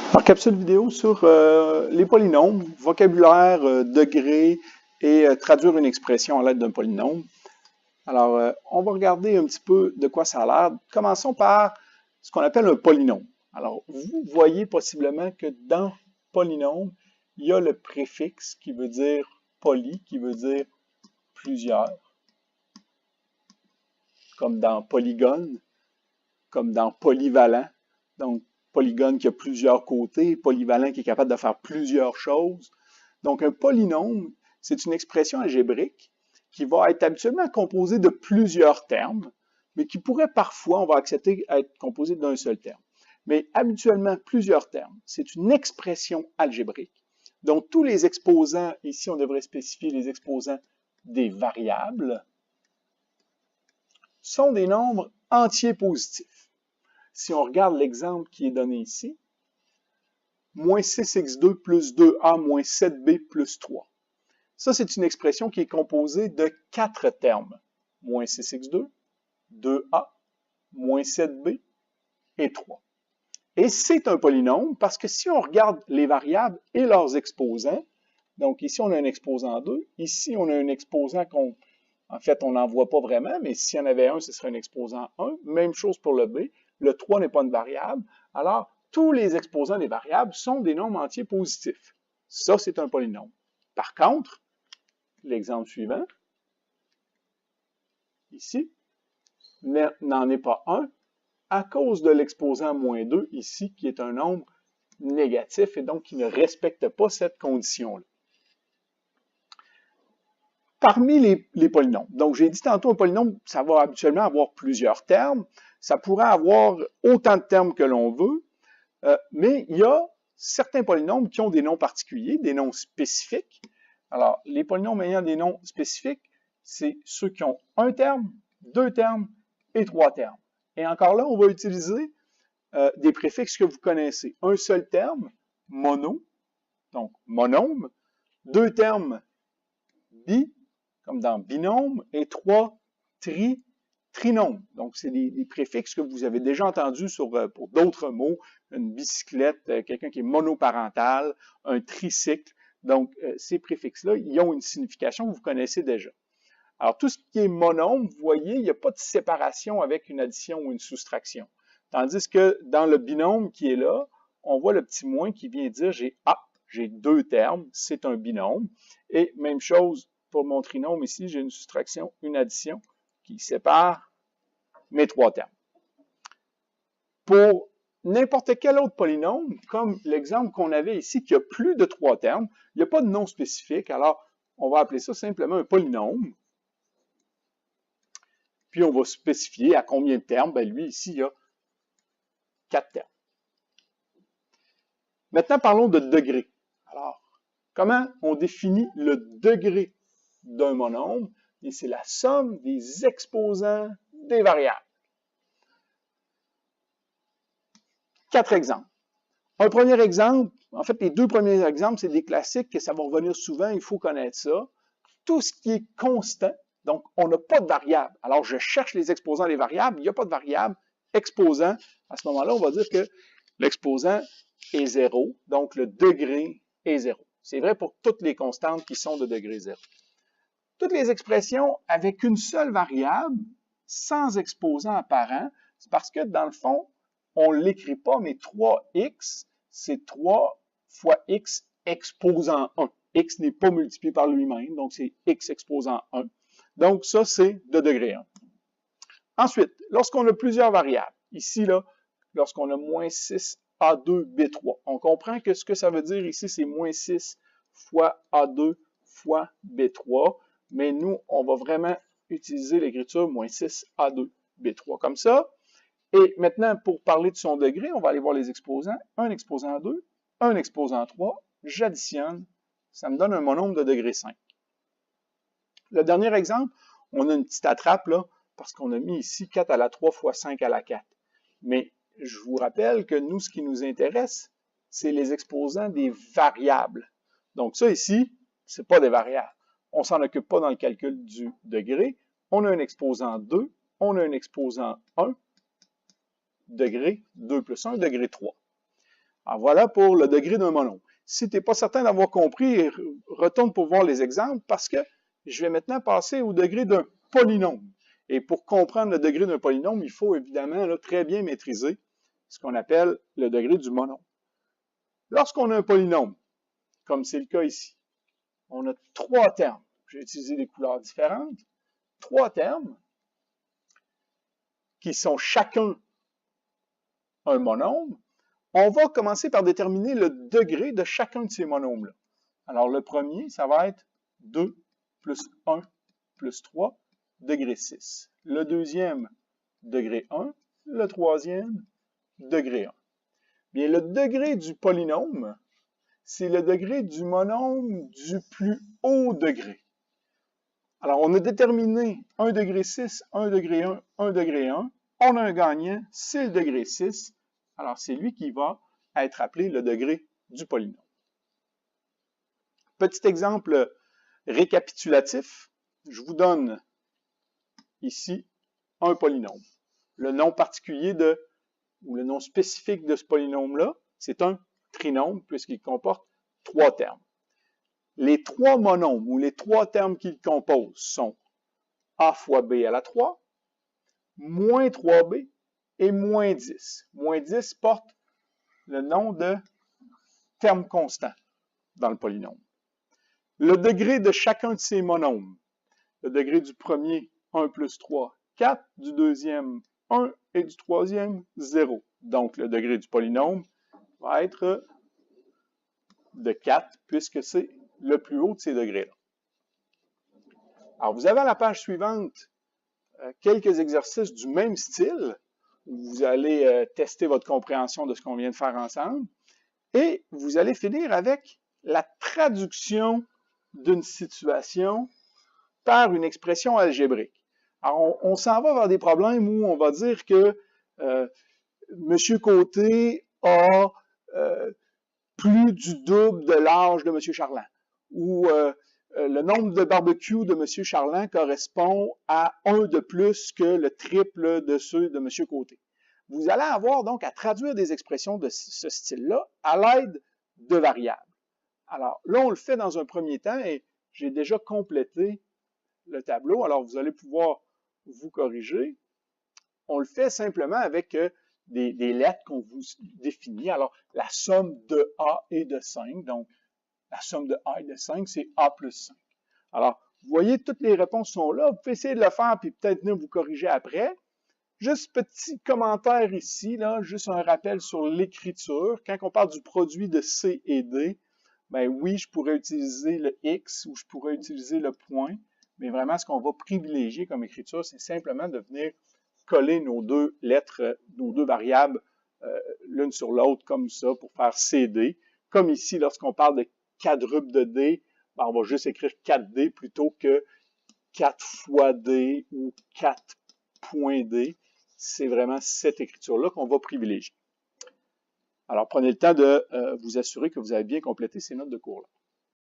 Alors, capsule vidéo sur les polynômes, vocabulaire, degré et traduire une expression à l'aide d'un polynôme. Alors, on va regarder un petit peu de quoi ça a l'air. Commençons par ce qu'on appelle un polynôme. Alors, vous voyez possiblement que dans polynôme, il y a le préfixe qui veut dire poly, qui veut dire plusieurs, comme dans polygone, comme dans polyvalent. Donc, polygone qui a plusieurs côtés, polyvalent qui est capable de faire plusieurs choses. Donc, un polynôme, c'est une expression algébrique qui va être habituellement composée de plusieurs termes, mais qui pourrait parfois, on va accepter, être composée d'un seul terme. Mais habituellement, plusieurs termes. C'est une expression algébrique. Donc, tous les exposants, ici, on devrait spécifier les exposants des variables, sont des nombres entiers positifs. Si on regarde l'exemple qui est donné ici, moins 6x2 plus 2a moins 7b plus 3. Ça, c'est une expression qui est composée de 4 termes. Moins 6x2, 2a, moins 7b et 3. Et c'est un polynôme parce que si on regarde les variables et leurs exposants, donc ici on a un exposant 2, ici on a un exposant en fait on n'en voit pas vraiment, mais s'il y en avait un, ce serait un exposant 1. Même chose pour le b. Le 3 n'est pas une variable. Alors, tous les exposants des variables sont des nombres entiers positifs. Ça, c'est un polynôme. Par contre, l'exemple suivant, ici, n'en est pas un à cause de l'exposant moins 2, ici, qui est un nombre négatif et donc qui ne respecte pas cette condition-là. Parmi les polynômes, donc j'ai dit tantôt un polynôme, ça va habituellement avoir plusieurs termes, ça pourrait avoir autant de termes que l'on veut, mais il y a certains polynômes qui ont des noms particuliers, des noms spécifiques. Alors, les polynômes ayant des noms spécifiques, c'est ceux qui ont un terme, deux termes et trois termes. Et encore là, on va utiliser des préfixes que vous connaissez. Un seul terme, mono, donc monôme. Deux termes, bi, comme dans binôme. Et trois, trinôme. Donc, c'est des préfixes que vous avez déjà entendus pour d'autres mots. Une bicyclette, quelqu'un qui est monoparental, un tricycle. Donc, ces préfixes-là, ils ont une signification que vous connaissez déjà. Alors, tout ce qui est monôme, vous voyez, il n'y a pas de séparation avec une addition ou une soustraction. Tandis que dans le binôme qui est là, on voit le petit moins qui vient dire j'ai deux termes, c'est un binôme. Et même chose pour mon trinôme ici, j'ai une soustraction, une addition qui sépare mes trois termes. Pour n'importe quel autre polynôme, comme l'exemple qu'on avait ici, qui a plus de trois termes, il n'y a pas de nom spécifique, alors on va appeler ça simplement un polynôme. Puis on va spécifier à combien de termes. Ben lui, ici, il y a 4 termes. Maintenant, parlons de degré. Alors, comment on définit le degré d'un monôme? Et c'est la somme des exposants des variables. 4 exemples. Un premier exemple, en fait, les deux premiers exemples, c'est des classiques que ça va revenir souvent, il faut connaître ça. Tout ce qui est constant, donc on n'a pas de variable. Alors, je cherche les exposants des variables, il n'y a pas de variable. Exposant, à ce moment-là, on va dire que l'exposant est 0, donc le degré est 0. C'est vrai pour toutes les constantes qui sont de degré 0. Toutes les expressions avec une seule variable, sans exposant apparent, c'est parce que, dans le fond, on ne l'écrit pas, mais 3x, c'est 3 fois x exposant 1. X n'est pas multiplié par lui-même, donc c'est x exposant 1. Donc, ça, c'est de degré 1. Ensuite, lorsqu'on a plusieurs variables, ici, là, lorsqu'on a moins 6 A2 B3, on comprend que ce que ça veut dire ici, c'est moins 6 fois A2 fois B3, mais nous, on va vraiment utiliser l'écriture moins 6 A2 B3 comme ça. Et maintenant, pour parler de son degré, on va aller voir les exposants. Un exposant 2, un exposant 3, j'additionne, ça me donne un monôme de degré 5. Le dernier exemple, on a une petite attrape là, parce qu'on a mis ici 4 à la 3 fois 5 à la 4. Mais je vous rappelle que nous, ce qui nous intéresse, c'est les exposants des variables. Donc ça ici, ce n'est pas des variables. On ne s'en occupe pas dans le calcul du degré. On a un exposant 2, on a un exposant 1, degré 2 plus 1, degré 3. Alors voilà pour le degré d'un monôme. Si tu n'es pas certain d'avoir compris, retourne pour voir les exemples parce que je vais maintenant passer au degré d'un polynôme. Et pour comprendre le degré d'un polynôme, il faut évidemment là, très bien maîtriser ce qu'on appelle le degré du monôme. Lorsqu'on a un polynôme, comme c'est le cas ici, on a 3 termes. J'ai utilisé des couleurs différentes. 3 termes qui sont chacun un monôme. On va commencer par déterminer le degré de chacun de ces monômes-là. Alors, le premier, ça va être 2 plus 1 plus 3, degré 6. Le deuxième, degré 1. Le troisième, degré 1. Bien, le degré du polynôme, c'est le degré du monôme du plus haut degré. Alors, on a déterminé 1 degré 6, 1 degré 1, 1 degré 1. On a un gagnant, c'est le degré 6. Alors, c'est lui qui va être appelé le degré du polynôme. Petit exemple récapitulatif. Je vous donne ici un polynôme. Le nom particulier ou le nom spécifique de ce polynôme-là, c'est un trinôme puisqu'il comporte 3 termes. Les 3 monômes ou les 3 termes qu'il compose sont a fois b à la 3, moins 3b et moins 10. Moins 10 porte le nom de terme constant dans le polynôme. Le degré de chacun de ces monômes, le degré du premier, 1 plus 3, 4, du deuxième, 1 et du troisième, 0. Donc, le degré du polynôme va être de 4 puisque c'est le plus haut de ces degrés-là. Alors, vous avez à la page suivante quelques exercices du même style où vous allez tester votre compréhension de ce qu'on vient de faire ensemble et vous allez finir avec la traduction d'une situation par une expression algébrique. Alors, on s'en va vers des problèmes où on va dire que M. Côté a plus du double de l'âge de M. Charland, ou le nombre de barbecues de M. Charland correspond à 1 de plus que le triple de ceux de M. Côté. Vous allez avoir donc à traduire des expressions de ce style-là à l'aide de variables. Alors là, on le fait dans un premier temps et j'ai déjà complété le tableau. Alors, vous allez pouvoir vous corriger. On le fait simplement avec des lettres qu'on vous définit. Alors, la somme de A et de 5. Donc, la somme de A et de 5, c'est A plus 5. Alors, vous voyez, toutes les réponses sont là. Vous pouvez essayer de le faire puis peut-être venir vous corriger après. Juste petit commentaire ici, là, juste un rappel sur l'écriture. Quand on parle du produit de C et D, ben oui, je pourrais utiliser le X ou je pourrais utiliser le point, mais vraiment, ce qu'on va privilégier comme écriture, c'est simplement de venir coller nos 2 lettres, nos 2 variables l'une sur l'autre comme ça pour faire CD. Comme ici, lorsqu'on parle de quadruple de D, ben on va juste écrire 4D plutôt que 4 fois D ou 4 points D. C'est vraiment cette écriture-là qu'on va privilégier. Alors, prenez le temps de vous assurer que vous avez bien complété ces notes de cours-là.